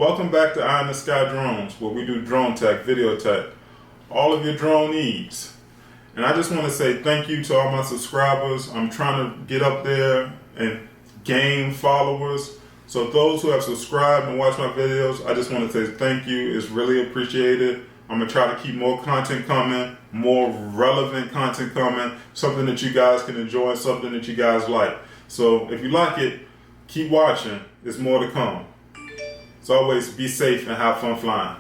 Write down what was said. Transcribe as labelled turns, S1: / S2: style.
S1: Welcome back to Eye in the Sky Drones, where we do drone tech, video tech, all of your drone needs. And I just want to say thank you to all my subscribers. I'm trying to get up there and gain followers. So those who have subscribed and watched my videos, I just want to say thank you. It's really appreciated. I'm going to try to keep more content coming, more relevant content coming, something that you guys can enjoy and something that you guys like. So if you like it, keep watching. There's more to come. As always, be safe and have fun flying.